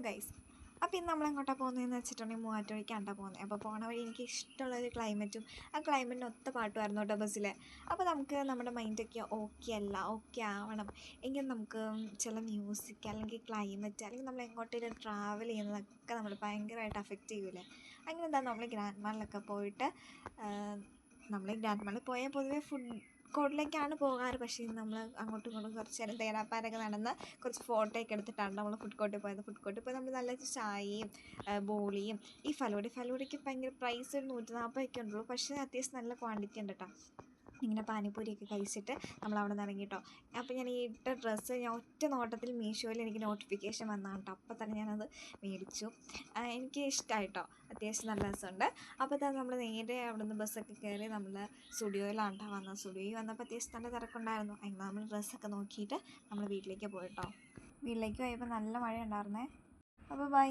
Guys, അപ്പോൾ ഇന്ന് നമ്മളെങ്ങോട്ടാണ് പോകുന്നതെന്ന് വെച്ചിട്ടുണ്ടെങ്കിൽ മൂവാറ്റുപുഴയ്ക്കാണ് പോകുന്നത്. അപ്പോൾ പോണ വഴി എനിക്ക് ഇഷ്ടമുള്ളൊരു ക്ലൈമറ്റും ആ ക്ലൈമറ്റിന് ഒത്ത പാട്ടുമായിരുന്നു കേട്ടോ ബസ്സിൽ. അപ്പോൾ നമുക്ക് നമ്മുടെ മൈൻഡൊക്കെ ഓക്കെ ആവണം എങ്കിൽ നമുക്ക് ചില മ്യൂസിക് അല്ലെങ്കിൽ ക്ലൈമറ്റ് അല്ലെങ്കിൽ നമ്മൾ എങ്ങോട്ടേലും ട്രാവൽ ചെയ്യുന്നതൊക്കെ നമ്മൾ ഭയങ്കരമായിട്ട് അഫക്റ്റ് ചെയ്യൂലേ. അങ്ങനെ എന്താ നമ്മൾ ഗ്രാൻഡ് മാളിലൊക്കെ പോയിട്ട് നമ്മൾ ഗ്രാൻഡ് മാളിൽ പോയാൽ പൊതുവേ ഫുഡ് കോർട്ടിലേക്കാണ് പോകാറ്. പക്ഷേ നമ്മൾ അങ്ങോട്ടും ഇങ്ങോട്ടും കുറച്ച് നേരം തേരാപ്പാരൊക്കെ നടന്ന് കുറച്ച് ഫോട്ടോ ഒക്കെ എടുത്തിട്ടാണ് നമ്മൾ ഫുഡ് കോർട്ടിൽ പോയത്. ഫുഡ് കോർട്ടിൽ പോയി നമ്മൾ നല്ല ചായയും ബോളിയും ഈ ഫലൂഡയ്ക്ക് ഭയങ്കര പ്രൈസ് ഒരു 140 ഉള്ളൂ. പക്ഷേ അത്യാവശ്യം നല്ല ക്വാണ്ടിറ്റി ഉണ്ട് കേട്ടോ. ഇങ്ങനെ പാനിപ്പൂരിയൊക്കെ കഴിച്ചിട്ട് നമ്മൾ അവിടെ നിന്ന് ഇറങ്ങി കേട്ടോ. അപ്പോൾ ഞാൻ ഈ ഇട്ട ഡ്രസ്സ് ഞാൻ ഒറ്റ നോട്ടത്തിൽ മീഷോയിൽ എനിക്ക് നോട്ടിഫിക്കേഷൻ വന്നതാണ് കേട്ടോ. അപ്പോൾ തന്നെ ഞാനത് മേടിച്ചു. എനിക്ക് ഇഷ്ടമായി കേട്ടോ, അത്യാവശ്യം നല്ല രസമുണ്ട്. അപ്പോൾ തന്നെ നമ്മൾ നേരെ അവിടെ നിന്ന് ബസ്സൊക്കെ കയറി നമ്മൾ സ്റ്റുഡിയോയിലാണ് കേട്ടോ വന്നത്. സ്റ്റുഡിയോയിൽ വന്നപ്പോൾ അത്യാവശ്യം നല്ല തിരക്കുണ്ടായിരുന്നു. അങ്ങനെ നമ്മൾ ഡ്രസ്സൊക്കെ നോക്കിയിട്ട് നമ്മൾ വീട്ടിലേക്ക് പോയിട്ടോ. വീട്ടിലേക്ക് പോയപ്പോൾ നല്ല മഴ ഉണ്ടായിരുന്നേ. അപ്പോൾ ബൈ.